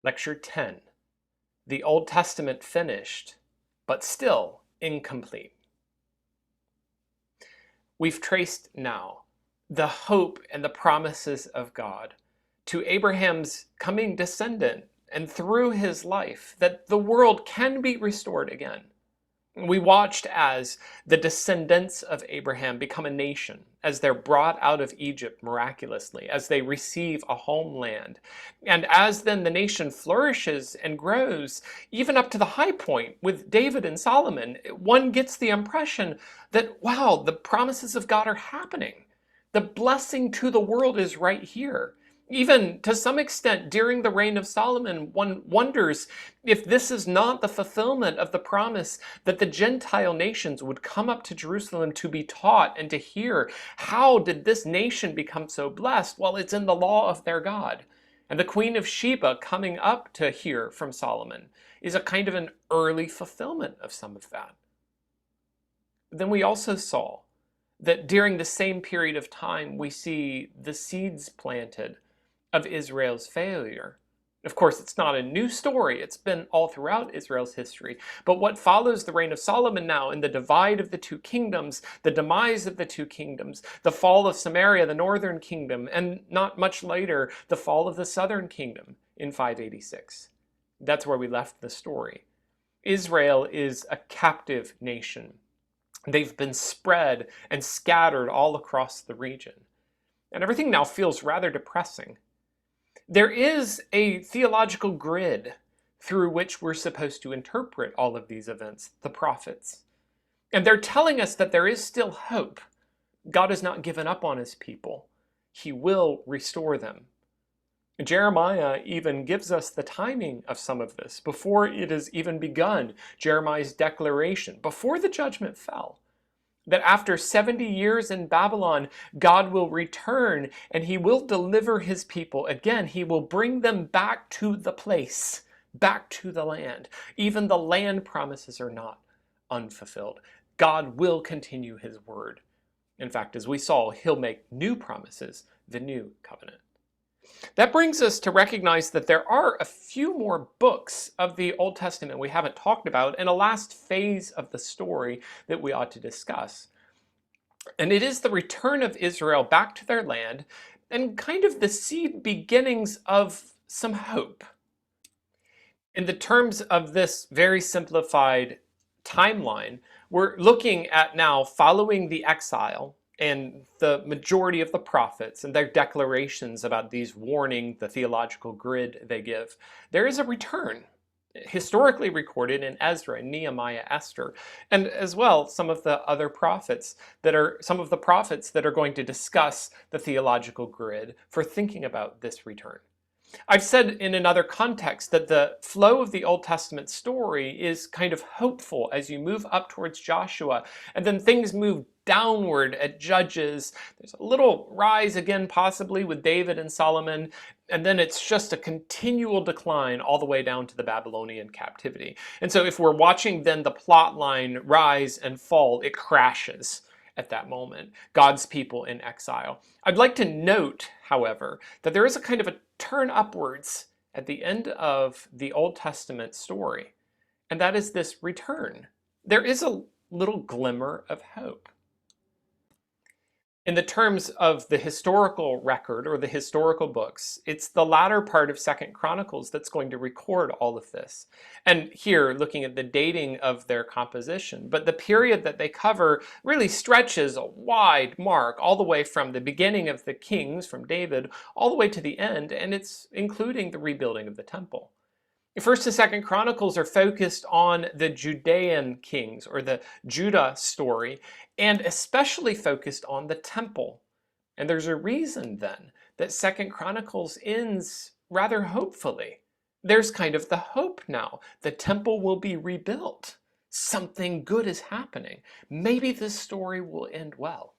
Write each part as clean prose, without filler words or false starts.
Lecture 10. The Old Testament finished, but still incomplete. We've traced now the hope and the promises of God to Abraham's coming descendant and through his life that the world can be restored again. We watched as the descendants of Abraham become a nation, as they're brought out of Egypt miraculously, as they receive a homeland. And as then the nation flourishes and grows, even up to the high point with David and Solomon, one gets the impression that, wow, the promises of God are happening. The blessing to the world is right here. Even to some extent during the reign of Solomon, one wonders if this is not the fulfillment of the promise that the Gentile nations would come up to Jerusalem to be taught and to hear. How did this nation become so blessed? Well, it's in the law of their God. And the Queen of Sheba coming up to hear from Solomon is a kind of an early fulfillment of some of that. Then we also saw that during the same period of time, we see the seeds planted of Israel's failure. Of course, it's not a new story. It's been all throughout Israel's history. But what follows the reign of Solomon now in the divide of the two kingdoms, the demise of the two kingdoms, the fall of Samaria, the northern kingdom, and not much later, the fall of the southern kingdom in 586. That's where we left the story. Israel is a captive nation. They've been spread and scattered all across the region. And everything now feels rather depressing. There is a theological grid through which we're supposed to interpret all of these events, the prophets. And they're telling us that there is still hope. God has not given up on his people. He will restore them. Jeremiah even gives us the timing of some of this before it has even begun. Jeremiah's declaration, before the judgment fell, that after 70 years in Babylon, God will return and he will deliver his people. Again, he will bring them back to the place, back to the land. Even the land promises are not unfulfilled. God will continue his word. In fact, as we saw, he'll make new promises, the new covenant. That brings us to recognize that there are a few more books of the Old Testament we haven't talked about, and a last phase of the story that we ought to discuss. And it is the return of Israel back to their land and kind of the seed beginnings of some hope. In the terms of this very simplified timeline, we're looking at now following the exile and the majority of the prophets and their declarations about these warning, the theological grid they give. There is a return, historically recorded in Ezra, Nehemiah, Esther, and as well some of the other prophets that are going to discuss the theological grid for thinking about this return. I've said in another context that the flow of the Old Testament story is kind of hopeful as you move up towards Joshua, and then things move downward at Judges. There's a little rise again possibly with David and Solomon, and then it's just a continual decline all the way down to the Babylonian captivity. And so if we're watching then the plot line rise and fall, it crashes at that moment. God's people in exile. I'd like to note, however, that there is a kind of a turn upwards at the end of the Old Testament story, and that is this return. There is a little glimmer of hope. In the terms of the historical record or the historical books, it's the latter part of 2nd Chronicles that's going to record all of this. And here, looking at the dating of their composition, but the period that they cover really stretches a wide mark all the way from the beginning of the kings, from David, all the way to the end, and it's including the rebuilding of the temple. 1st to 2nd Chronicles are focused on the Judean kings, or the Judah story, and especially focused on the temple. And there's a reason then that 2nd Chronicles ends rather hopefully. There's kind of the hope now. The temple will be rebuilt. Something good is happening. Maybe this story will end well.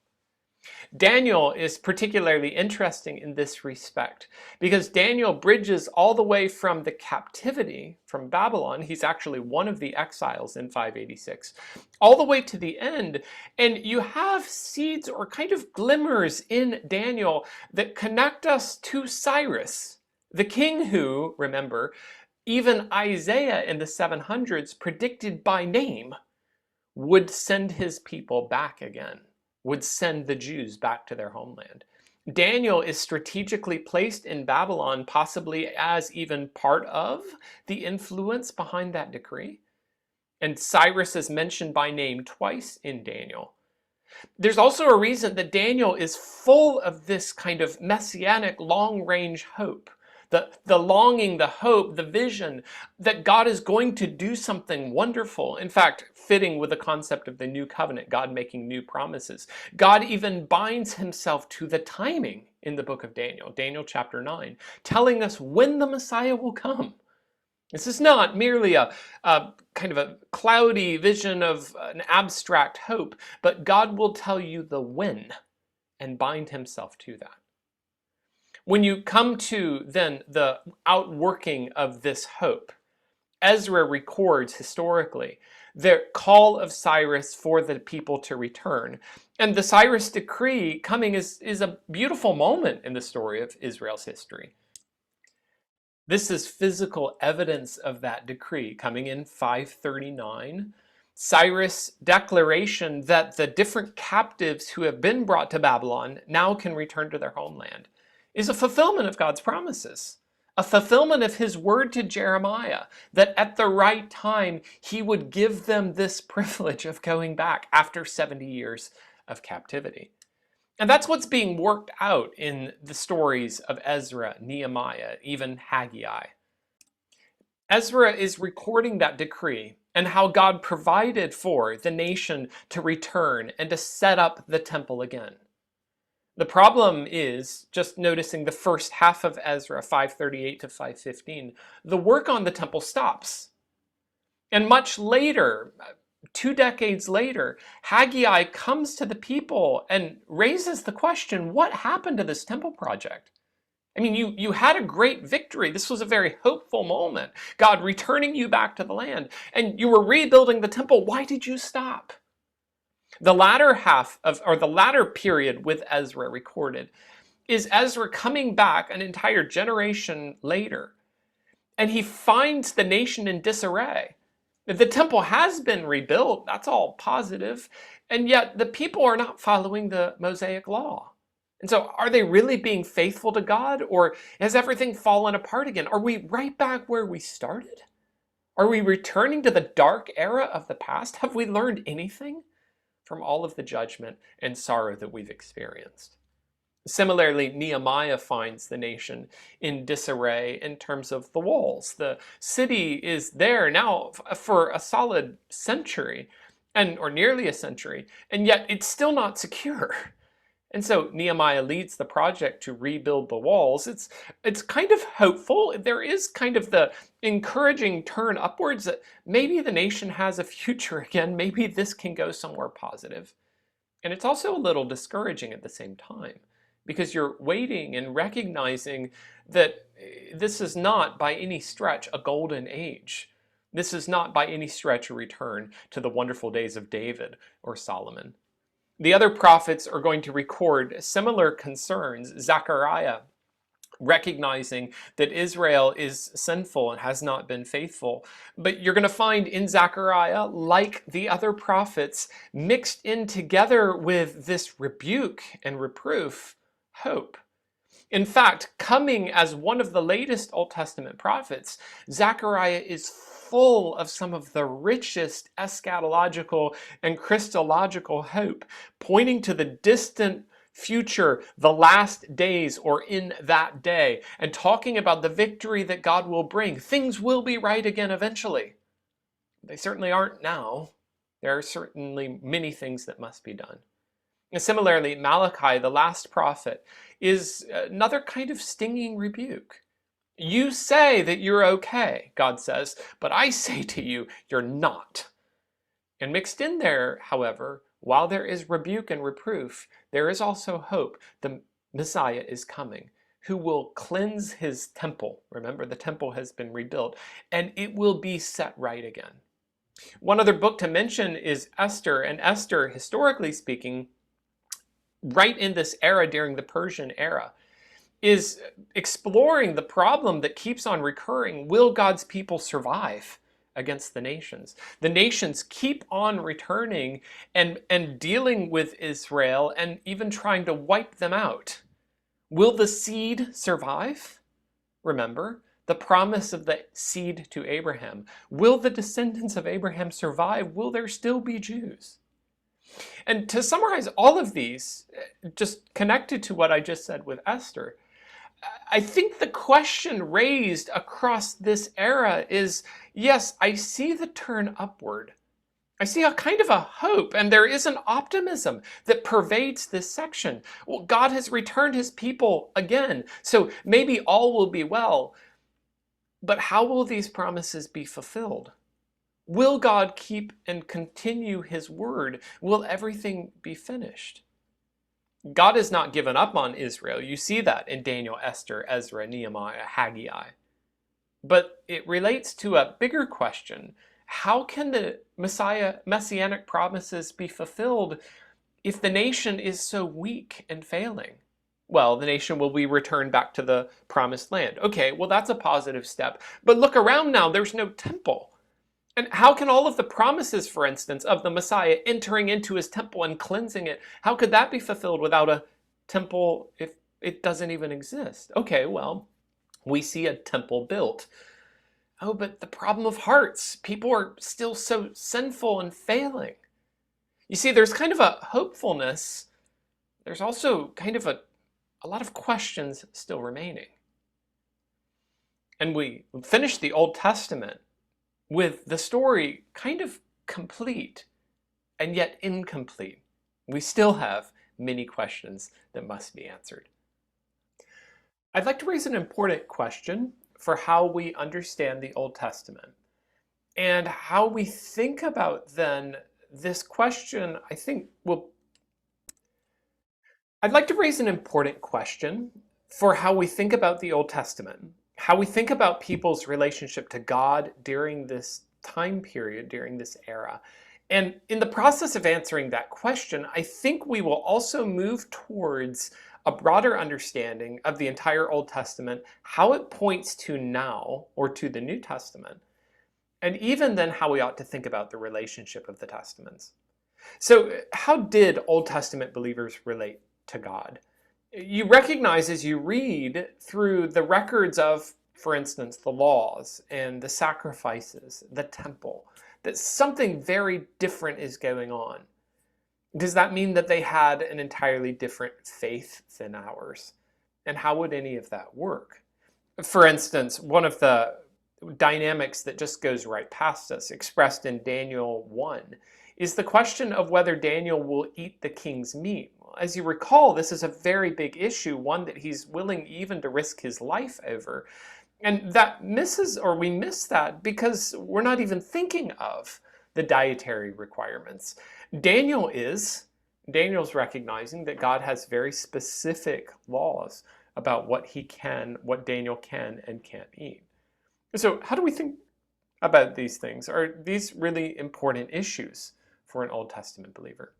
Daniel is particularly interesting in this respect because Daniel bridges all the way from the captivity from Babylon. He's actually one of the exiles in 586, all the way to the end. And you have seeds or kind of glimmers in Daniel that connect us to Cyrus, The king who, remember, even Isaiah in the 700s predicted by name would send his people back again, would send the Jews back to their homeland. Daniel is strategically placed in Babylon, possibly as even part of the influence behind that decree. And Cyrus is mentioned by name twice in Daniel. There's also a reason that Daniel is full of this kind of messianic long-range hope. The longing, the hope, the vision that God is going to do something wonderful. In fact, fitting with the concept of the new covenant, God making new promises. God even binds himself to the timing in the book of Daniel, Daniel chapter 9, telling us when the Messiah will come. This is not merely a kind of a cloudy vision of an abstract hope, but God will tell you the when and bind himself to that. When you come to then the outworking of this hope, Ezra records historically the call of Cyrus for the people to return. And the Cyrus decree coming is a beautiful moment in the story of Israel's history. This is physical evidence of that decree coming in 539. Cyrus' declaration that the different captives who have been brought to Babylon now can return to their homeland is a fulfillment of God's promises, a fulfillment of his word to Jeremiah that at the right time he would give them this privilege of going back after 70 years of captivity. And that's what's being worked out in the stories of Ezra, Nehemiah, even Haggai. Ezra is recording that decree and how God provided for the nation to return and to set up the temple again. The problem is, just noticing the first half of Ezra, 538 to 515, the work on the temple stops. And much later, 2 decades later, Haggai comes to the people and raises the question, what happened to this temple project? I mean, you had a great victory. This was a very hopeful moment. God returning you back to the land. And you were rebuilding the temple. Why did you stop? The latter half of, or the latter period with Ezra recorded, is Ezra coming back an entire generation later. And he finds the nation in disarray. The temple has been rebuilt, that's all positive, and yet the people are not following the Mosaic law. And so are they really being faithful to God, or has everything fallen apart again? Are we right back where we started? Are we returning to the dark era of the past? Have we learned anything from all of the judgment and sorrow that we've experienced? Similarly, Nehemiah finds the nation in disarray in terms of the walls. The city is there now for a solid century, or nearly a century, and yet it's still not secure. And so Nehemiah leads the project to rebuild the walls. It's kind of hopeful. There is kind of the encouraging turn upwards that maybe the nation has a future again. Maybe this can go somewhere positive. And it's also a little discouraging at the same time, because you're waiting and recognizing that this is not by any stretch a golden age. This is not by any stretch a return to the wonderful days of David or Solomon. The other prophets are going to record similar concerns. Zechariah, recognizing that Israel is sinful and has not been faithful. But you're going to find in Zechariah, like the other prophets, mixed in together with this rebuke and reproof, hope. In fact, coming as one of the latest Old Testament prophets, Zechariah is full of some of the richest eschatological and Christological hope, pointing to the distant future, the last days, or in that day, and talking about the victory that God will bring. Things will be right again eventually. They certainly aren't now. There are certainly many things that must be done. And similarly, Malachi, the last prophet, is another kind of stinging rebuke. You say that you're okay, God says, but I say to you, you're not. And mixed in there, however, while there is rebuke and reproof, there is also hope. The Messiah is coming, who will cleanse his temple. Remember, the temple has been rebuilt, and it will be set right again. One other book to mention is Esther, and Esther, historically speaking, right in this era during the Persian era, is exploring the problem that keeps on recurring. Will God's people survive against the nations? The nations keep on returning and dealing with Israel and even trying to wipe them out. Will the seed survive? Remember, the promise of the seed to Abraham. Will the descendants of Abraham survive? Will there still be Jews? And to summarize all of these, just connected to what I just said with Esther, I think the question raised across this era is, yes, I see the turn upward. I see a kind of a hope, and there is an optimism that pervades this section. Well, God has returned his people again, so maybe all will be well. But how will these promises be fulfilled? Will God keep and continue his word? Will everything be finished? God has not given up on Israel. You see that in Daniel, Esther, Ezra, Nehemiah, Haggai. But it relates to a bigger question. How can the messianic promises be fulfilled if the nation is so weak and failing? Well, the nation will be returned back to the promised land. Okay, well, that's a positive step. But look around now, there's no temple. And how can all of the promises, for instance, of the Messiah entering into his temple and cleansing it, how could that be fulfilled without a temple if it doesn't even exist? Okay, well, we see a temple built. Oh, but the problem of hearts. People are still so sinful and failing. You see, there's kind of a hopefulness. There's also kind of a lot of questions still remaining. And we finish the Old Testament with the story kind of complete and yet incomplete. We still have many questions that must be answered. I'd like to raise an important question for how we understand the Old Testament and how we think about then this question. I'd like to raise an important question for how we think about the Old Testament, how we think about people's relationship to God during this time period, during this era. And in the process of answering that question, I think we will also move towards a broader understanding of the entire Old Testament, how it points to now or to the New Testament, and even then how we ought to think about the relationship of the Testaments. So, how did Old Testament believers relate to God? You recognize as you read through the records of, for instance, the laws and the sacrifices, the temple, that something very different is going on. Does that mean that they had an entirely different faith than ours? And how would any of that work? For instance, one of the dynamics that just goes right past us, expressed in Daniel 1, is the question of whether Daniel will eat the king's meat. As you recall, this is a very big issue, one that he's willing even to risk his life over. And we miss that because we're not even thinking of the dietary requirements. Daniel's recognizing that God has very specific laws about what Daniel can and can't eat. So how do we think about these things? Are these really important issues for an Old Testament believer?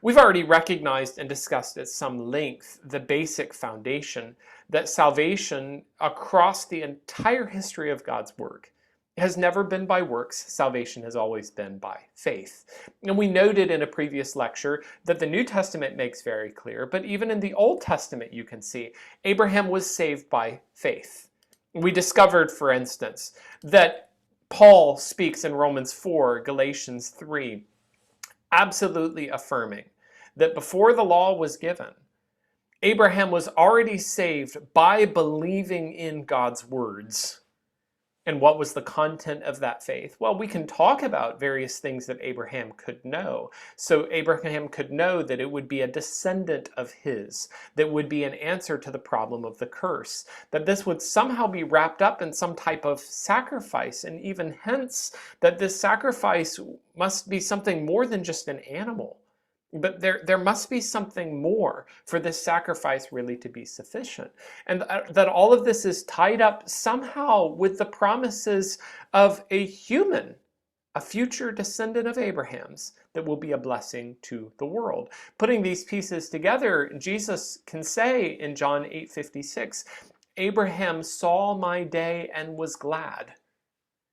We've already recognized and discussed at some length the basic foundation that salvation across the entire history of God's work has never been by works. Salvation has always been by faith. And we noted in a previous lecture that the New Testament makes very clear, but even in the Old Testament you can see Abraham was saved by faith. We discovered, for instance, that Paul speaks in Romans 4, Galatians 3, absolutely affirming that before the law was given, Abraham was already saved by believing in God's words. And what was the content of that faith? Well, we can talk about various things that Abraham could know. So Abraham could know that it would be a descendant of his that would be an answer to the problem of the curse, that this would somehow be wrapped up in some type of sacrifice, and even hence that this sacrifice must be something more than just an animal. But there must be something more for this sacrifice really to be sufficient. And that all of this is tied up somehow with the promises of a human a future descendant of Abraham's that will be a blessing to the world. Putting these pieces together, Jesus can say in John 8:56, Abraham saw my day and was glad.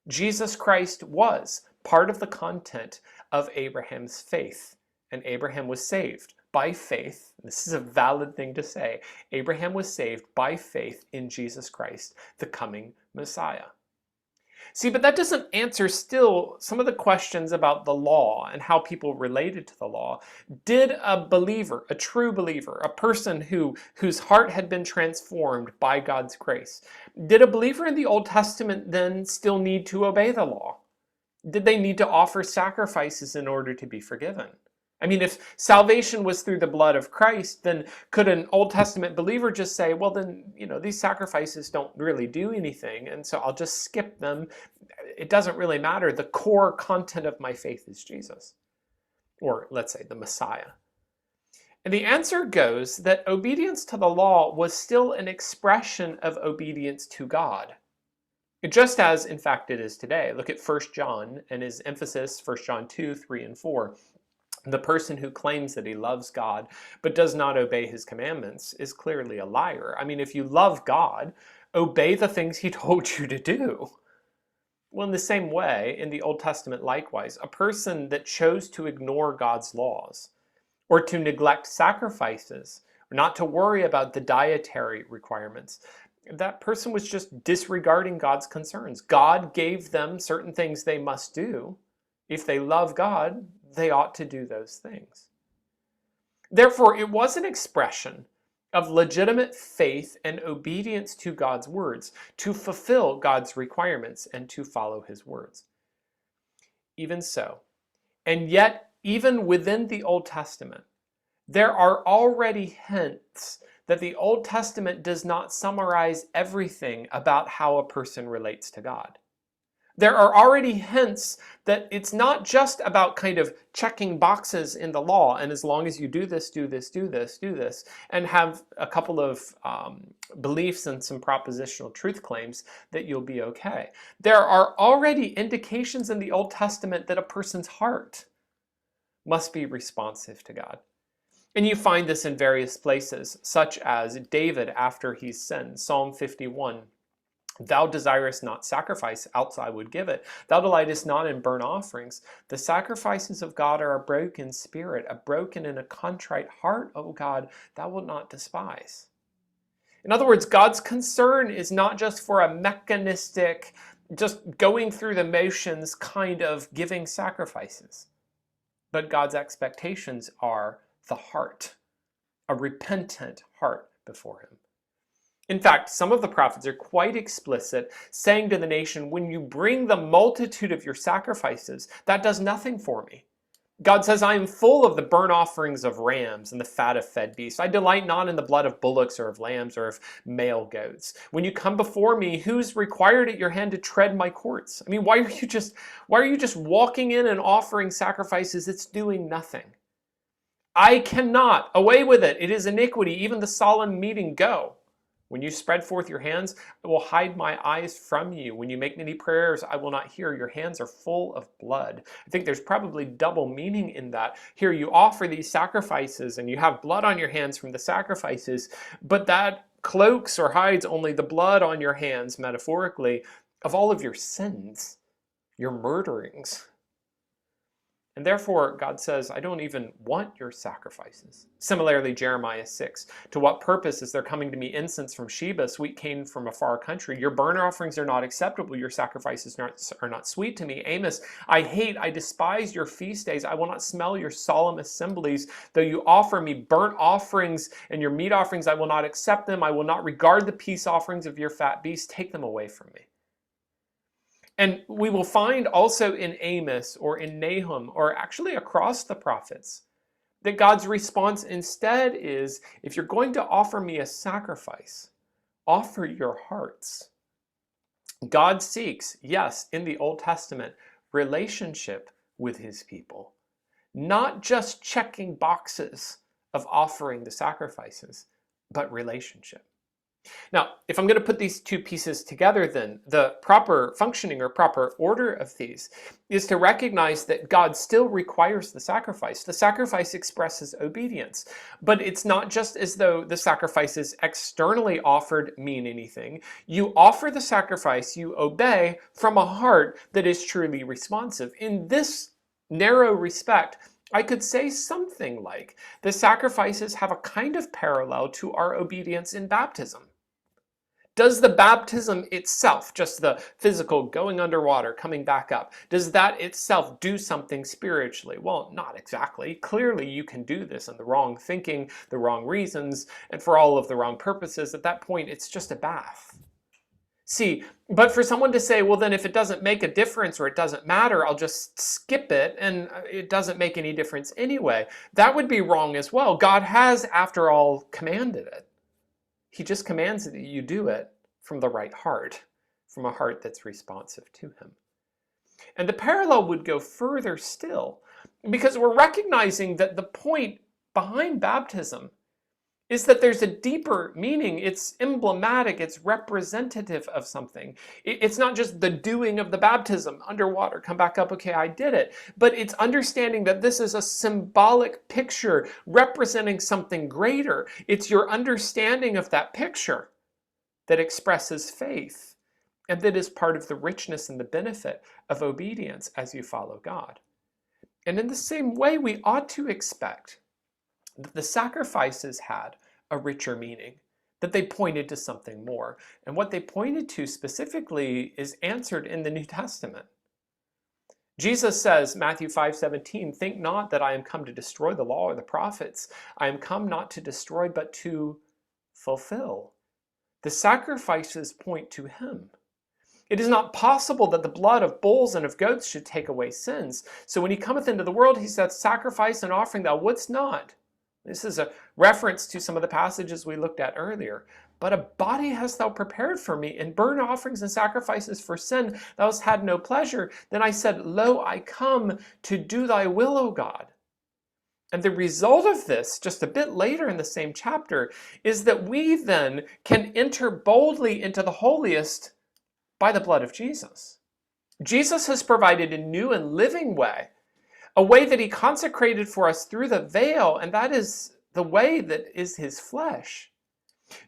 Jesus Christ was part of the content of Abraham's faith, and Abraham was saved by faith. This is a valid thing to say. Abraham was saved by faith in Jesus Christ, the coming Messiah. See, but that doesn't answer still some of the questions about the law and how people related to the law. Did a believer, a true believer, a person whose heart had been transformed by God's grace, did a believer in the Old Testament then still need to obey the law? Did they need to offer sacrifices in order to be forgiven? I mean, if salvation was through the blood of Christ, then could an Old Testament believer just say, well, then, these sacrifices don't really do anything, and so I'll just skip them. It doesn't really matter. The core content of my faith is Jesus, or let's say the Messiah. And the answer goes that obedience to the law was still an expression of obedience to God. Just as, in fact, it is today. Look at 1 John and his emphasis, 1 John 2, 3, and 4. The person who claims that he loves God but does not obey his commandments is clearly a liar. I mean, if you love God, obey the things he told you to do. Well, in the same way, in the Old Testament likewise, a person that chose to ignore God's laws or to neglect sacrifices or not to worry about the dietary requirements, that person was just disregarding God's concerns. God gave them certain things they must do. If they love God, they ought to do those things. Therefore, it was an expression of legitimate faith and obedience to God's words, to fulfill God's requirements and to follow his words. Even so, and yet, even within the Old Testament, there are already hints that the Old Testament does not summarize everything about how a person relates to God. There are already hints that it's not just about kind of checking boxes in the law, and as long as you do this, do this, do this, do this, and have a couple of beliefs and some propositional truth claims that you'll be okay. There are already indications in the Old Testament that a person's heart must be responsive to God. And you find this in various places, such as David after he's sinned. Psalm 51. Thou desirest not sacrifice, else I would give it. Thou delightest not in burnt offerings. The sacrifices of God are a broken spirit, a broken and a contrite heart, O God, thou wilt not despise. In other words, God's concern is not just for a mechanistic, just going through the motions kind of giving sacrifices, but God's expectations are the heart, a repentant heart before him. In fact, some of the prophets are quite explicit, saying to the nation, when you bring the multitude of your sacrifices, that does nothing for me. God says, I am full of the burnt offerings of rams and the fat of fed beasts. I delight not in the blood of bullocks or of lambs or of male goats. When you come before me, who's required at your hand to tread my courts? I mean, why are you just walking in and offering sacrifices? It's doing nothing. I cannot, away with it. It is iniquity. Even the solemn meeting, go. When you spread forth your hands, I will hide my eyes from you. When you make many prayers, I will not hear. Your hands are full of blood. I think there's probably double meaning in that. Here you offer these sacrifices and you have blood on your hands from the sacrifices, but that cloaks or hides only the blood on your hands, metaphorically, of all of your sins, your murderings. And therefore, God says, I don't even want your sacrifices. Similarly, Jeremiah 6, to what purpose is there coming to me incense from Sheba, sweet cane from a far country? Your burnt offerings are not acceptable, your sacrifices are not sweet to me. Amos, I despise your feast days. I will not smell your solemn assemblies. Though you offer me burnt offerings and your meat offerings, I will not accept them. I will not regard the peace offerings of your fat beasts. Take them away from me. And we will find also in Amos or in Nahum or actually across the prophets that God's response instead is, if you're going to offer me a sacrifice, offer your hearts. God seeks, yes, in the Old Testament, relationship with his people, not just checking boxes of offering the sacrifices, but relationship. Now, if I'm going to put these two pieces together, then the proper functioning or proper order of these is to recognize that God still requires the sacrifice. The sacrifice expresses obedience, but it's not just as though the sacrifices externally offered mean anything. You offer the sacrifice, you obey from a heart that is truly responsive. In this narrow respect, I could say something like the sacrifices have a kind of parallel to our obedience in baptism. Does the baptism itself, just the physical going underwater, coming back up, does that itself do something spiritually? Well, not exactly. Clearly, you can do this in the wrong thinking, the wrong reasons, and for all of the wrong purposes. At that point, it's just a bath. See, but for someone to say, well, then if it doesn't make a difference or it doesn't matter, I'll just skip it and it doesn't make any difference anyway, that would be wrong as well. God has, after all, commanded it. He just commands that you do it from the right heart, from a heart that's responsive to him. And the parallel would go further still, because we're recognizing that the point behind baptism is that there's a deeper meaning. It's emblematic, it's representative of something. It's not just the doing of the baptism, underwater, come back up, okay, I did it. But it's understanding that this is a symbolic picture representing something greater. It's your understanding of that picture that expresses faith and that is part of the richness and the benefit of obedience as you follow God. And in the same way, we ought to expect that the sacrifices had a richer meaning, that they pointed to something more. And what they pointed to specifically is answered in the New Testament. Jesus says, Matthew 5:17, "Think not that I am come to destroy the law or the prophets. I am come not to destroy, but to fulfill." The sacrifices point to him. It is not possible that the blood of bulls and of goats should take away sins. So when he cometh into the world, he saith, "Sacrifice and offering thou wouldst not." This is a reference to some of the passages we looked at earlier. "But a body hast thou prepared for me, in burnt offerings and sacrifices for sin thou hast had no pleasure. Then I said, Lo, I come to do thy will, O God." And the result of this, just a bit later in the same chapter, is that we then can enter boldly into the holiest by the blood of Jesus. Jesus has provided a new and living way, a way that he consecrated for us through the veil, and that is the way that is his flesh.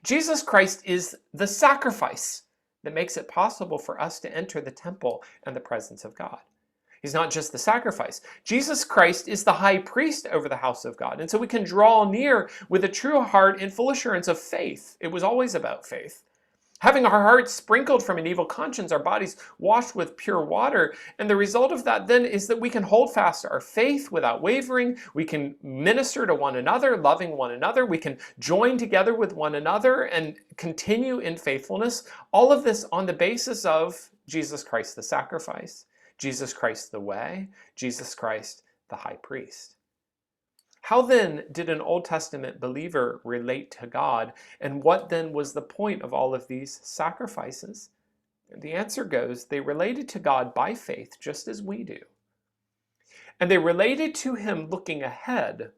Jesus Christ is the sacrifice that makes it possible for us to enter the temple and the presence of God. He's not just the sacrifice. Jesus Christ is the high priest over the house of God. And so we can draw near with a true heart in full assurance of faith. It was always about faith. Having our hearts sprinkled from an evil conscience, our bodies washed with pure water. And the result of that then is that we can hold fast our faith without wavering. We can minister to one another, loving one another. We can join together with one another and continue in faithfulness. All of this on the basis of Jesus Christ the sacrifice, Jesus Christ the way, Jesus Christ the high priest. How then did an Old Testament believer relate to God? And what then was the point of all of these sacrifices? And the answer goes, they related to God by faith, just as we do. And they related to him looking ahead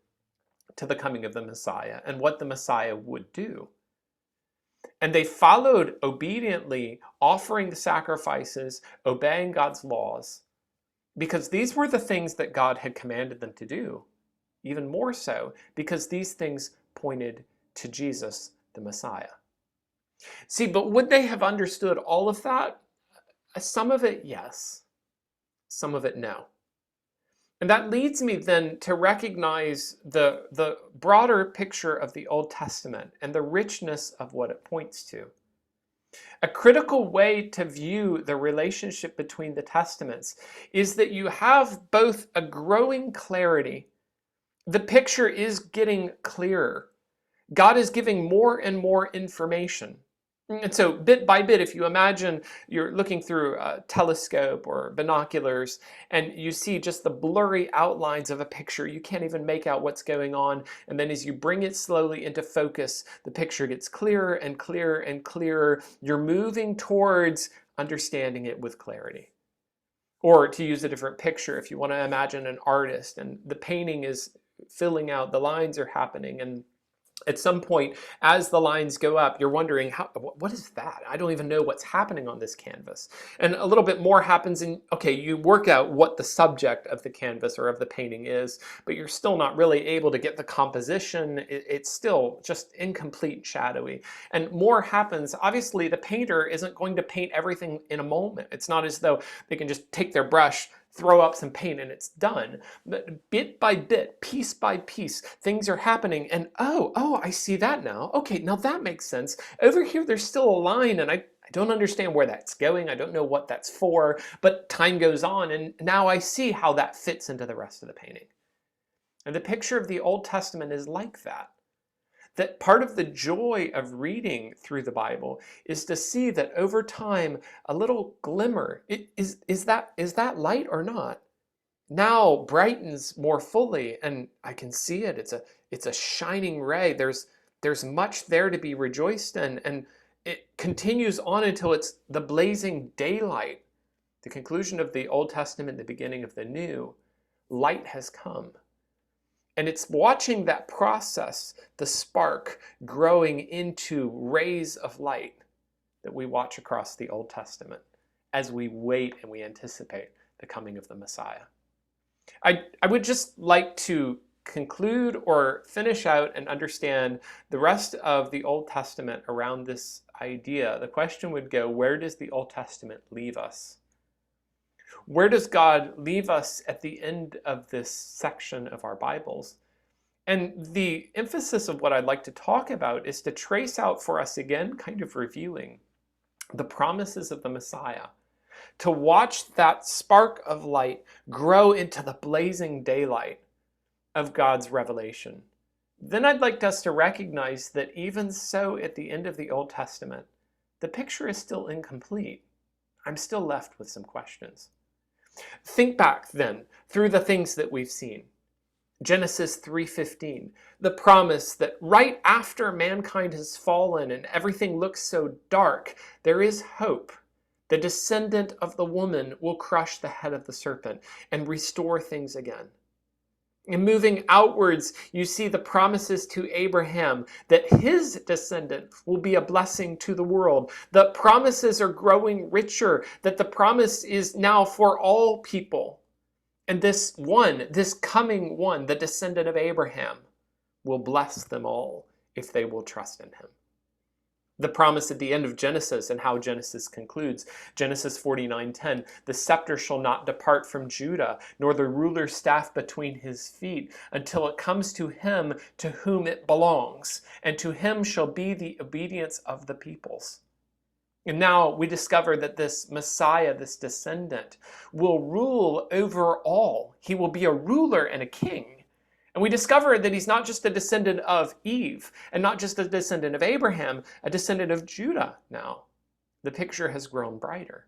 to the coming of the Messiah and what the Messiah would do. And they followed obediently, offering the sacrifices, obeying God's laws, because these were the things that God had commanded them to do. Even more so, because these things pointed to Jesus, the Messiah. See, but would they have understood all of that? Some of it, yes. Some of it, no. And that leads me then to recognize the broader picture of the Old Testament and the richness of what it points to. A critical way to view the relationship between the Testaments is that you have both a growing clarity. The picture is getting clearer. God is giving more and more information. And so bit by bit, if you imagine you're looking through a telescope or binoculars and you see just the blurry outlines of a picture, you can't even make out what's going on. And then as you bring it slowly into focus, the picture gets clearer and clearer and clearer. You're moving towards understanding it with clarity. Or to use a different picture, if you want to imagine an artist and the painting is filling out, the lines are happening, and At some point, as the lines go up, you're wondering, what is that? I don't even know what's happening on this canvas. And a little bit more happens in, okay, you work out what the subject of the canvas or of the painting is, but you're still not really able to get the composition. It's still just incomplete, shadowy. And more happens. Obviously, the painter isn't going to paint everything in a moment. It's not as though they can just take their brush, throw up some paint, and it's done. But bit by bit, piece by piece, things are happening, and oh, I see that now. Okay, now that makes sense. Over here, there's still a line, and I don't understand where that's going. I don't know what that's for, but time goes on, and now I see how that fits into the rest of the painting. And the picture of the Old Testament is like that. That part of the joy of reading through the Bible is to see that over time, a little glimmer, is that light or not? Now brightens more fully, and I can see it. It's a shining ray. There's much there to be rejoiced in, and it continues on until it's the blazing daylight. The conclusion of the Old Testament, the beginning of the New. Light has come. And it's watching that process, the spark growing into rays of light, that we watch across the Old Testament as we wait and we anticipate the coming of the Messiah. I would just like to conclude or finish out and understand the rest of the Old Testament around this idea. The question would go, where does the Old Testament leave us? Where does God leave us at the end of this section of our Bibles? And the emphasis of what I'd like to talk about is to trace out for us again, kind of reviewing the promises of the Messiah, to watch that spark of light grow into the blazing daylight of God's revelation. Then I'd like us to recognize that even so, at the end of the Old Testament, the picture is still incomplete. I'm still left with some questions. Think back then through the things that we've seen. Genesis 3:15, the promise that right after mankind has fallen and everything looks so dark, there is hope. The descendant of the woman will crush the head of the serpent and restore things again. And moving outwards, you see the promises to Abraham that his descendant will be a blessing to the world. The promises are growing richer, that the promise is now for all people. And this coming one, the descendant of Abraham, will bless them all if they will trust in him. The promise at the end of Genesis and how Genesis concludes. Genesis 49:10, the scepter shall not depart from Judah, nor the ruler's staff between his feet, until it comes to him to whom it belongs, and to him shall be the obedience of the peoples. And now we discover that this Messiah, this descendant, will rule over all. He will be a ruler and a king. And we discover that he's not just a descendant of Eve, and not just a descendant of Abraham, a descendant of Judah now. The picture has grown brighter.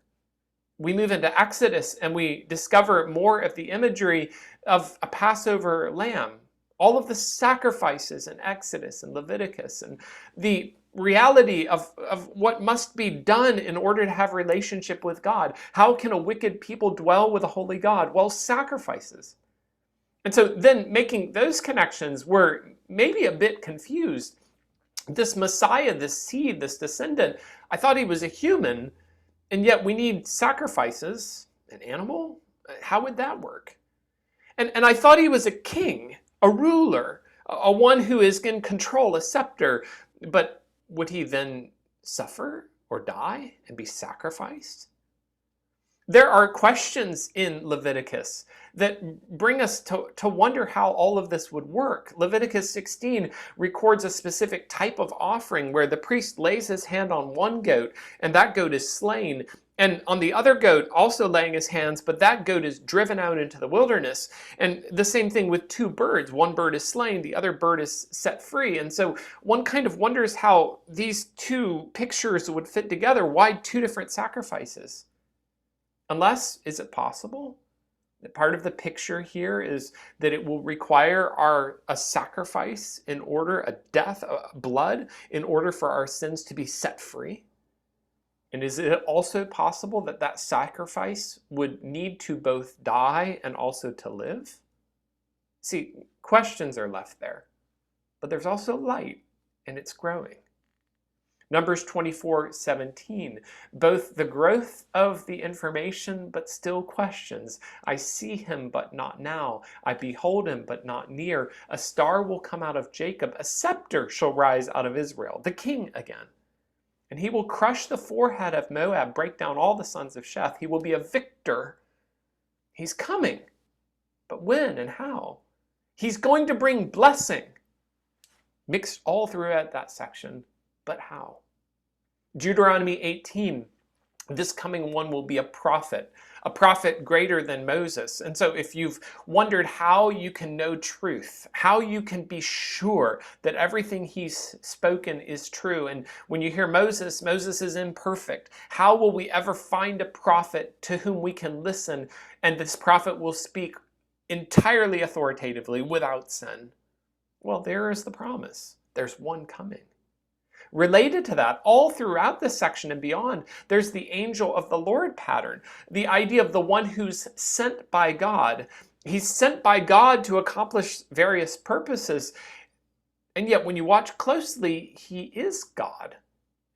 We move into Exodus and we discover more of the imagery of a Passover lamb. All of the sacrifices in Exodus and Leviticus, and the reality of what must be done in order to have a relationship with God. How can a wicked people dwell with a holy God? Well, sacrifices. And so then making those connections, we're maybe a bit confused. This Messiah, this seed, this descendant, I thought he was a human, and yet we need sacrifices. An animal? How would that work? And I thought he was a king, a ruler, a one who is in control, a scepter. But would he then suffer or die and be sacrificed? There are questions in Leviticus that bring us to wonder how all of this would work. Leviticus 16 records a specific type of offering where the priest lays his hand on one goat and that goat is slain, and on the other goat also laying his hands, but that goat is driven out into the wilderness. And the same thing with two birds. One bird is slain, the other bird is set free. And so one kind of wonders how these two pictures would fit together. Why two different sacrifices? Unless, is it possible that part of the picture here is that it will require a sacrifice in order, a death, blood, in order for our sins to be set free? And is it also possible that that sacrifice would need to both die and also to live? See, questions are left there, but there's also light. and it's growing. Numbers 24:17, both the growth of the information, but still questions. I see him, but not now. I behold him, but not near. A star will come out of Jacob. A scepter shall rise out of Israel, the king again. And he will crush the forehead of Moab, break down all the sons of Sheth. He will be a victor. He's coming. But when and how? He's going to bring blessing. Mixed all throughout that section. But how? Deuteronomy 18, this coming one will be a prophet greater than Moses. And so if you've wondered how you can know truth, how you can be sure that everything he's spoken is true, and when you hear Moses is imperfect, how will we ever find a prophet to whom we can listen and this prophet will speak entirely authoritatively without sin? Well, there is the promise. There's one coming. Related to that, all throughout this section and beyond, there's the angel of the Lord pattern. The idea of the one who's sent by God. He's sent by God to accomplish various purposes. And yet when you watch closely, he is God.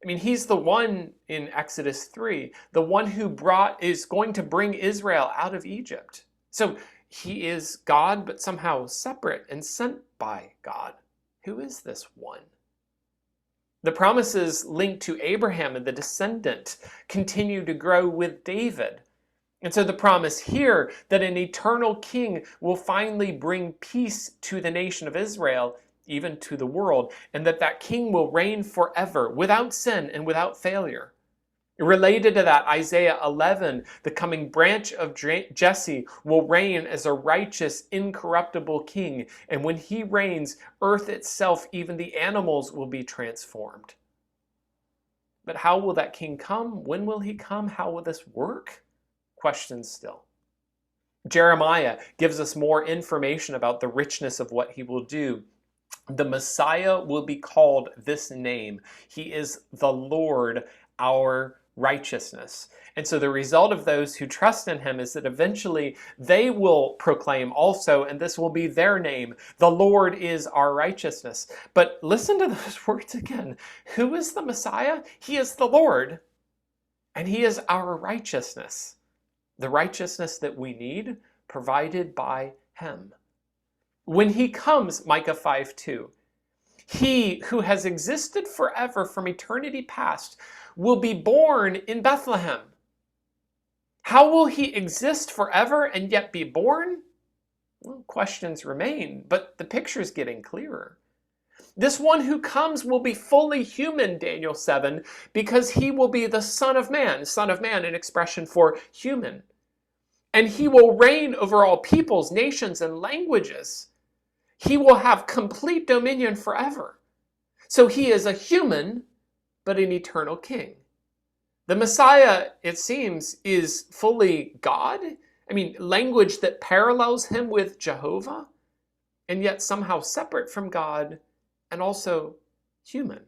I mean, he's the one in Exodus 3, the one who is going to bring Israel out of Egypt. So he is God, but somehow separate and sent by God. Who is this one? The promises linked to Abraham and the descendant continue to grow with David. And so the promise here that an eternal king will finally bring peace to the nation of Israel, even to the world, and that king will reign forever without sin and without failure. Related to that, Isaiah 11, the coming branch of Jesse will reign as a righteous, incorruptible king. And when he reigns, earth itself, even the animals, will be transformed. But how will that king come? When will he come? How will this work? Questions still. Jeremiah gives us more information about the richness of what he will do. The Messiah will be called this name. He is the Lord, our righteousness. And so the result of those who trust in him is that eventually they will proclaim also, and this will be their name, the Lord is our righteousness. But listen to those words again. Who is the Messiah? He is the Lord, and he is our righteousness. The righteousness that we need, provided by him. When he comes, Micah 5:2, he who has existed forever from eternity past will be born in Bethlehem. How will he exist forever and yet be born? Well, questions remain, but the picture's getting clearer. This one who comes will be fully human, Daniel 7, because he will be the Son of Man, an expression for human. And he will reign over all peoples, nations, and languages. He will have complete dominion forever. So he is a human, but an eternal king. The Messiah, it seems, is fully God. I mean, language that parallels him with Jehovah, and yet somehow separate from God and also human.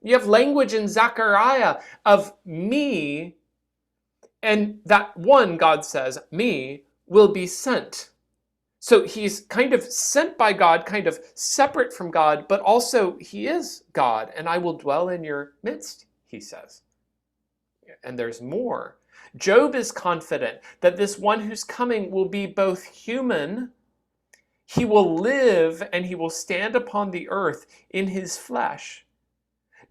You have language in Zechariah of me, and that one, God says, me, will be sent. So he's kind of sent by God, kind of separate from God, but also he is God, and I will dwell in your midst, he says. And there's more. Job is confident that this one who's coming will be both human, he will live, and he will stand upon the earth in his flesh.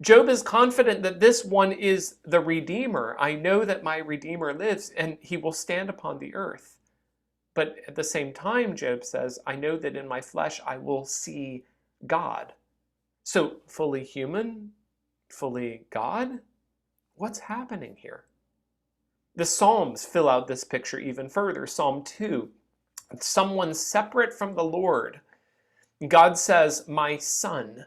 Job is confident that this one is the Redeemer. I know that my Redeemer lives, and he will stand upon the earth. But at the same time, Job says, I know that in my flesh I will see God. So fully human, fully God? What's happening here? The Psalms fill out this picture even further. Psalm 2, someone separate from the Lord. God says, my son.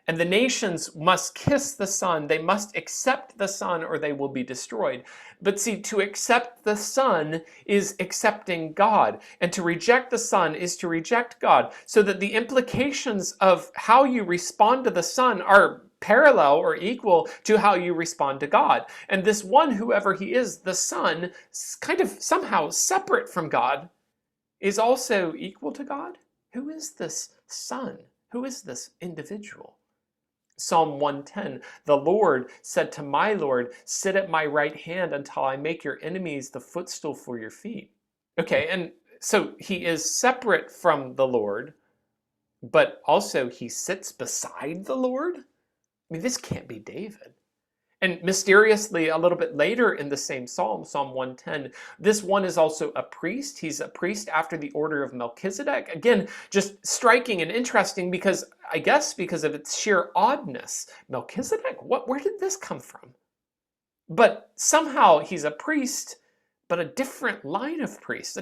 And the nations must kiss the Son. They must accept the Son or they will be destroyed. But see, to accept the Son is accepting God. And to reject the Son is to reject God. So that the implications of how you respond to the Son are parallel or equal to how you respond to God. And this one, whoever he is, the Son, kind of somehow separate from God, is also equal to God. Who is this Son? Who is this individual? Psalm 110, the Lord said to my Lord, sit at my right hand until I make your enemies the footstool for your feet. Okay, and so he is separate from the Lord, but also he sits beside the Lord? I mean, this can't be David. And mysteriously, a little bit later in the same psalm, Psalm 110, this one is also a priest. He's a priest after the order of Melchizedek. Again, just striking and interesting because, I guess, because of its sheer oddness. Melchizedek? Where did this come from? But somehow he's a priest, but a different line of priests,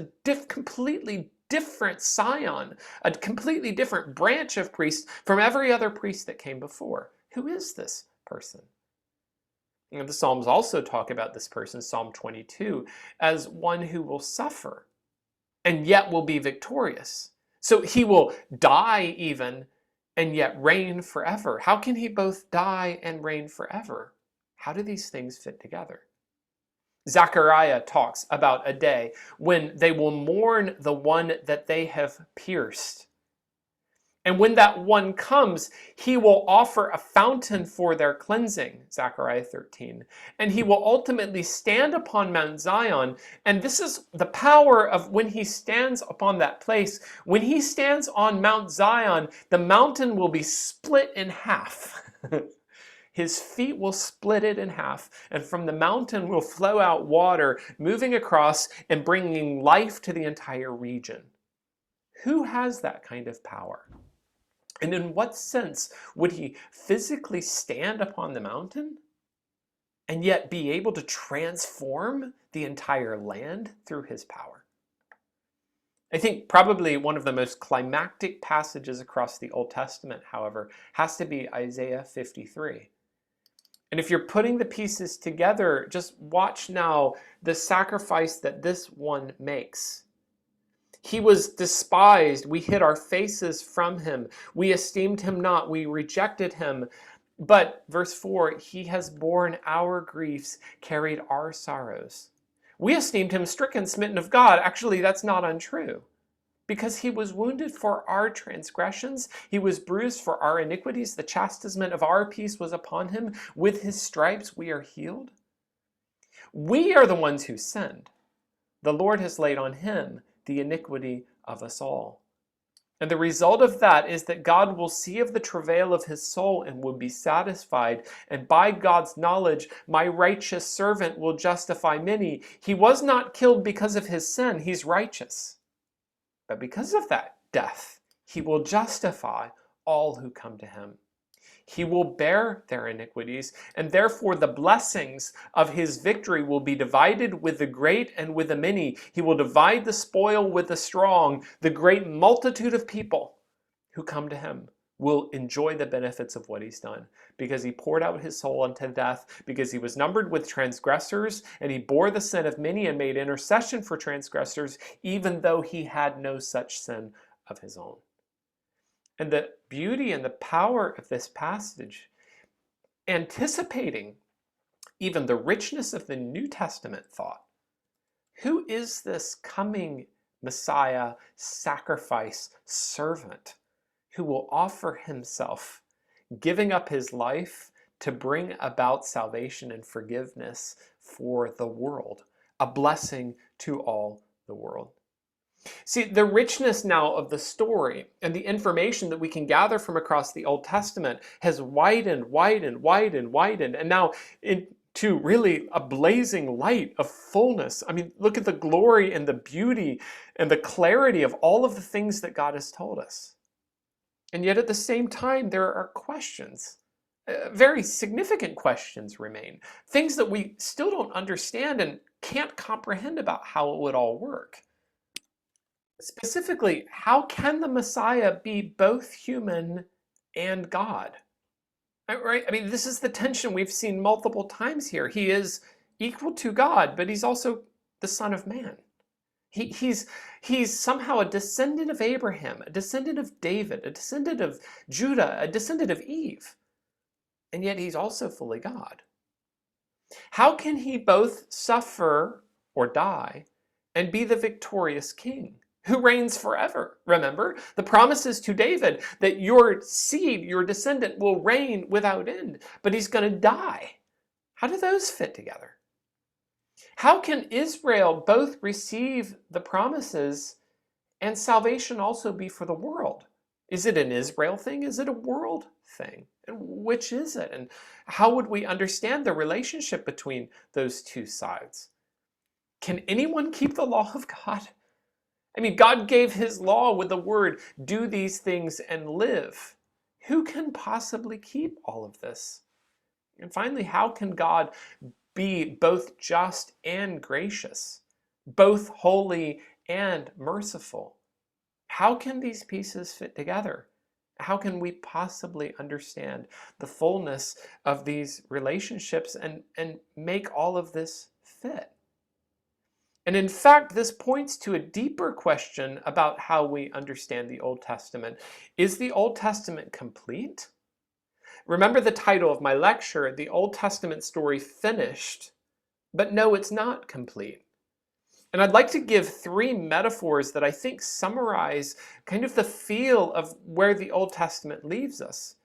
completely different scion, a completely different branch of priests from every other priest that came before. Who is this person? And the Psalms also talk about this person, Psalm 22, as one who will suffer and yet will be victorious. So he will die even and yet reign forever. How can he both die and reign forever? How do these things fit together? Zechariah talks about a day when they will mourn the one that they have pierced. And when that one comes, he will offer a fountain for their cleansing, Zechariah 13. And he will ultimately stand upon Mount Zion. And this is the power of when he stands upon that place. When he stands on Mount Zion, the mountain will be split in half. His feet will split it in half, and from the mountain will flow out water, moving across and bringing life to the entire region. Who has that kind of power? And in what sense would he physically stand upon the mountain and yet be able to transform the entire land through his power? I think probably one of the most climactic passages across the Old Testament, however, has to be Isaiah 53. And if you're putting the pieces together, just watch now the sacrifice that this one makes. He was despised. We hid our faces from him. We esteemed him not. We rejected him. But, verse 4, he has borne our griefs, carried our sorrows. We esteemed him stricken, smitten of God. Actually, that's not untrue. Because he was wounded for our transgressions, he was bruised for our iniquities. The chastisement of our peace was upon him. With his stripes we are healed. We are the ones who sinned. The Lord has laid on him the iniquity of us all. And the result of that is that God will see of the travail of his soul and will be satisfied. And by God's knowledge, my righteous servant will justify many. He was not killed because of his sin. He's righteous. But because of that death, he will justify all who come to him. He will bear their iniquities, and therefore the blessings of his victory will be divided with the great and with the many. He will divide the spoil with the strong. The great multitude of people who come to him will enjoy the benefits of what he's done, because he poured out his soul unto death, because he was numbered with transgressors, and he bore the sin of many and made intercession for transgressors, even though he had no such sin of his own. And the beauty and the power of this passage, anticipating even the richness of the New Testament thought. Who is this coming Messiah, sacrifice, servant who will offer himself, giving up his life to bring about salvation and forgiveness for the world, a blessing to all the world? See, the richness now of the story and the information that we can gather from across the Old Testament has widened, and now into really a blazing light of fullness. I mean, look at the glory and the beauty and the clarity of all of the things that God has told us. And yet at the same time, there are questions. Very significant questions remain. Things that we still don't understand and can't comprehend about how it would all work. Specifically, how can the Messiah be both human and God? Right? I mean, this is the tension we've seen multiple times here. He is equal to God, but he's also the Son of Man. He's somehow a descendant of Abraham, a descendant of David, a descendant of Judah, a descendant of Eve. And yet he's also fully God. How can he both suffer or die and be the victorious king? who reigns forever. Remember, the promises to David that your seed, your descendant, will reign without end, but he's going to die. How do those fit together? How can Israel both receive the promises and salvation also be for the world? Is it an Israel thing? Is it a world thing? And which is it? And how would we understand the relationship between those two sides? Can anyone keep the law of God? I mean, God gave his law with the word, do these things and live. Who can possibly keep all of this? And finally, how can God be both just and gracious, both holy and merciful? How can these pieces fit together? How can we possibly understand the fullness of these relationships and make all of this fit? And in fact, this points to a deeper question about how we understand the Old Testament. Is the Old Testament complete? Remember the title of my lecture, The Old Testament Story Finished? But no, it's not complete. And I'd like to give three metaphors that I think summarize kind of the feel of where the Old Testament leaves us.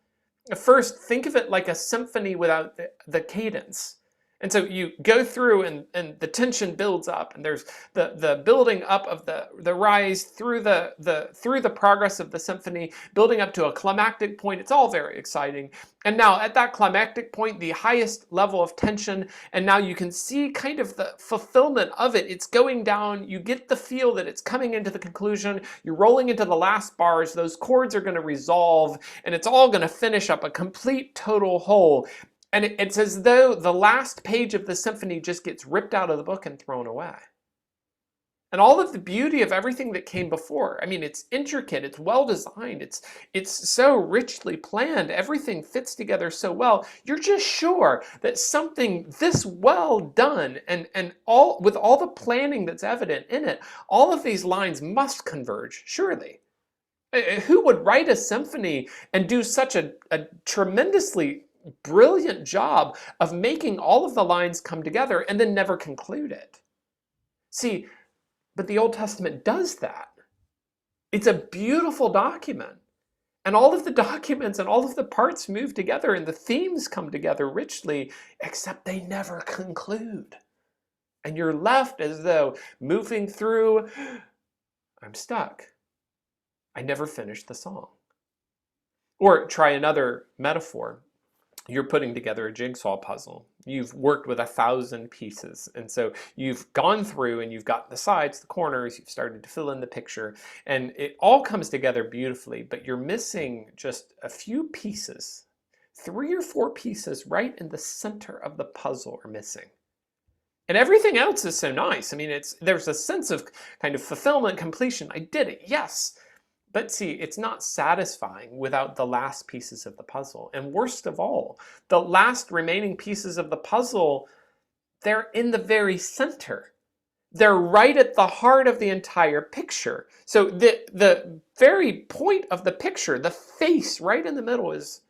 First, think of it like a symphony without the cadence. And so you go through and the tension builds up, and there's the building up of the rise through the progress of the symphony, building up to a climactic point. It's all very exciting. And now at that climactic point, the highest level of tension, and now you can see kind of the fulfillment of it. It's going down. You get the feel that it's coming into the conclusion. You're rolling into the last bars. Those chords are going to resolve, and it's all going to finish up a complete total whole. And it's as though the last page of the symphony just gets ripped out of the book and thrown away. And all of the beauty of everything that came before, I mean, it's intricate, it's well designed, it's so richly planned, everything fits together so well. You're just sure that something this well done and all with all the planning that's evident in it, all of these lines must converge, surely. Who would write a symphony and do such a tremendously brilliant job of making all of the lines come together and then never conclude it? See, but the Old Testament does that. It's a beautiful document. And all of the documents and all of the parts move together and the themes come together richly, except they never conclude. And you're left as though moving through, I'm stuck. I never finished the song. Or try another metaphor. You're putting together a jigsaw puzzle. You've worked with 1,000 pieces. And so you've gone through and you've got the sides, the corners, you've started to fill in the picture, and it all comes together beautifully, but you're missing just a few pieces. 3 or 4 pieces right in the center of the puzzle are missing. And everything else is so nice. I mean, there's a sense of kind of fulfillment, completion. I did it, yes. But see, it's not satisfying without the last pieces of the puzzle. And worst of all, the last remaining pieces of the puzzle, they're in the very center. They're right at the heart of the entire picture. So the very point of the picture, the face right in the middle, is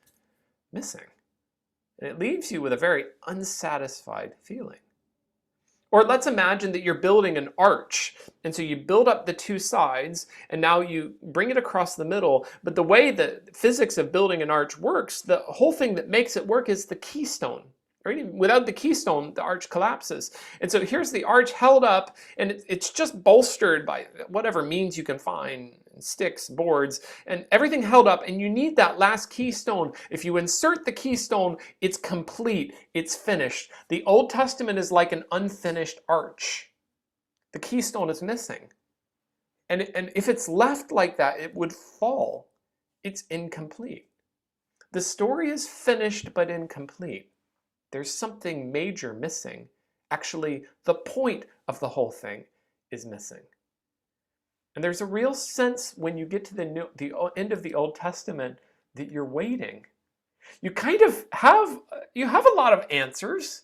missing. And it leaves you with a very unsatisfied feeling. Or let's imagine that you're building an arch. And so you build up the 2 sides, and now you bring it across the middle. But the way the physics of building an arch works, the whole thing that makes it work is the keystone. Right? Without the keystone, the arch collapses. And so here's the arch held up, and it's just bolstered by whatever means you can find, sticks, boards, and everything held up, and you need that last keystone. If you insert the keystone, it's complete, it's finished. The Old Testament is like an unfinished arch. The keystone is missing. And if it's left like that, it would fall. It's incomplete. The story is finished but incomplete. There's something major missing. Actually, the point of the whole thing is missing. And there's a real sense when you get to the end of the Old Testament that you're waiting. You kind of have a lot of answers.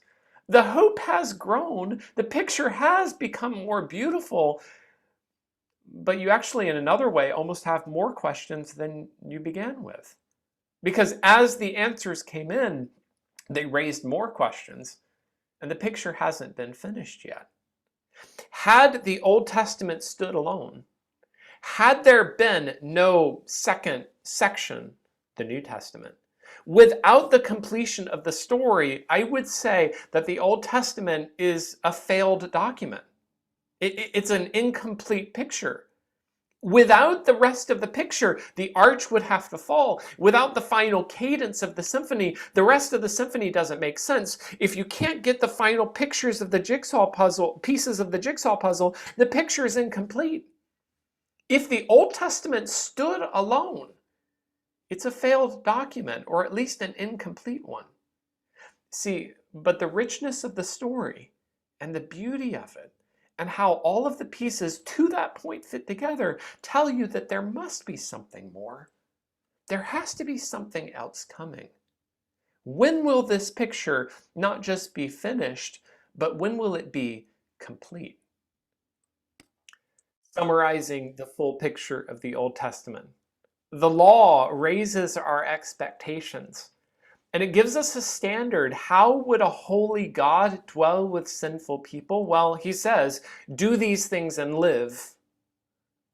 The hope has grown. The picture has become more beautiful. But you actually, in another way, almost have more questions than you began with. Because as the answers came in, they raised more questions, and the picture hasn't been finished yet. Had the Old Testament stood alone, Had there been no second section, the New Testament, without the completion of the story, I would say that the Old Testament is a failed document. It's an incomplete picture. Without the rest of the picture, the arch would have to fall. Without the final cadence of the symphony, the rest of the symphony doesn't make sense. If you can't get the final pictures of the jigsaw puzzle, pieces of the jigsaw puzzle, the picture is incomplete. If the Old Testament stood alone, it's a failed document, or at least an incomplete one. See, but the richness of the story and the beauty of it, and how all of the pieces to that point fit together, tell you that there must be something more. There has to be something else coming. When will this picture not just be finished, but when will it be complete? Summarizing the full picture of the Old Testament, the law raises our expectations. And it gives us a standard. How would a holy God dwell with sinful people? Well, he says, do these things and live.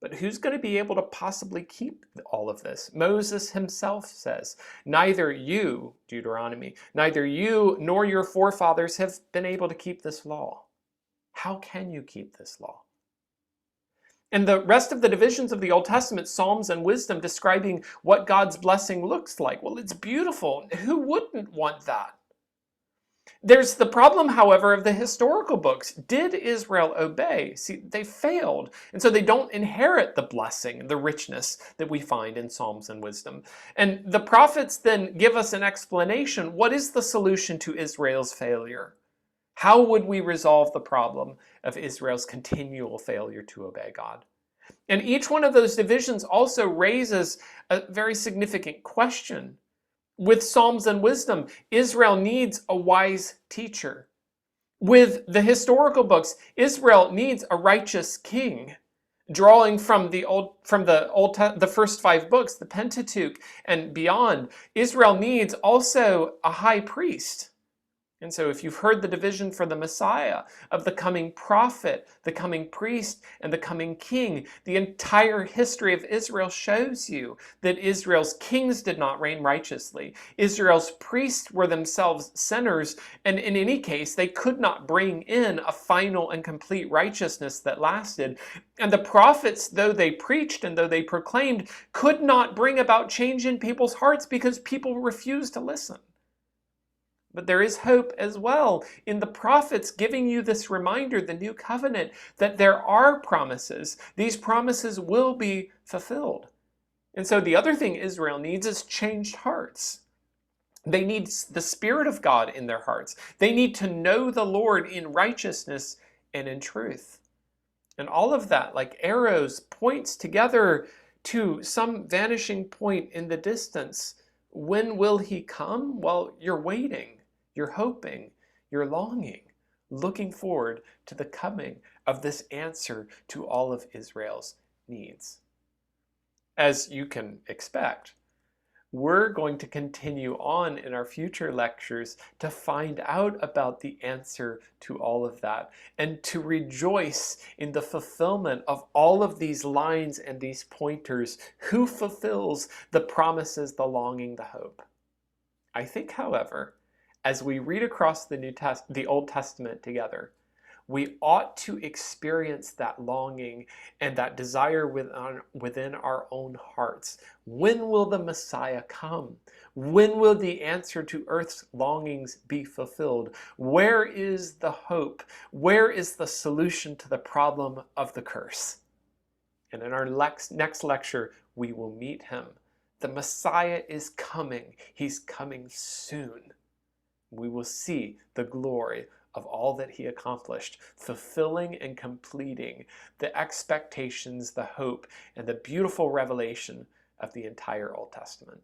But who's going to be able to possibly keep all of this? Moses himself says, neither you, Deuteronomy, neither you nor your forefathers have been able to keep this law. How can you keep this law? And the rest of the divisions of the Old Testament, Psalms and wisdom, describing what God's blessing looks like. Well, it's beautiful. Who wouldn't want that? There's the problem, however, of the historical books. Did Israel obey? See, they failed. And so they don't inherit the blessing, the richness that we find in Psalms and wisdom. And the prophets then give us an explanation. What is the solution to Israel's failure? How would we resolve the problem of Israel's continual failure to obey God? And each one of those divisions also raises a very significant question. With Psalms and wisdom, Israel needs a wise teacher. With the historical books, Israel needs a righteous king. Drawing from the first 5 books, the Pentateuch and beyond, Israel needs also a high priest. And so if you've heard the division for the Messiah of the coming prophet, the coming priest, and the coming king, the entire history of Israel shows you that Israel's kings did not reign righteously. Israel's priests were themselves sinners, and in any case, they could not bring in a final and complete righteousness that lasted. And the prophets, though they preached and though they proclaimed, could not bring about change in people's hearts because people refused to listen. But there is hope as well in the prophets giving you this reminder, the new covenant, that there are promises. These promises will be fulfilled. And so the other thing Israel needs is changed hearts. They need the Spirit of God in their hearts. They need to know the Lord in righteousness and in truth. And all of that, like arrows, points together to some vanishing point in the distance. When will he come? Well, you're waiting. You're hoping, you're longing, looking forward to the coming of this answer to all of Israel's needs. As you can expect, we're going to continue on in our future lectures to find out about the answer to all of that and to rejoice in the fulfillment of all of these lines and these pointers. Who fulfills the promises, the longing, the hope? I think, however, as we read across the Old Testament together, we ought to experience that longing and that desire within our own hearts. When will the Messiah come? When will the answer to earth's longings be fulfilled? Where is the hope? Where is the solution to the problem of the curse? And in our next lecture, we will meet him. The Messiah is coming. He's coming soon. We will see the glory of all that he accomplished, fulfilling and completing the expectations, the hope, and the beautiful revelation of the entire Old Testament.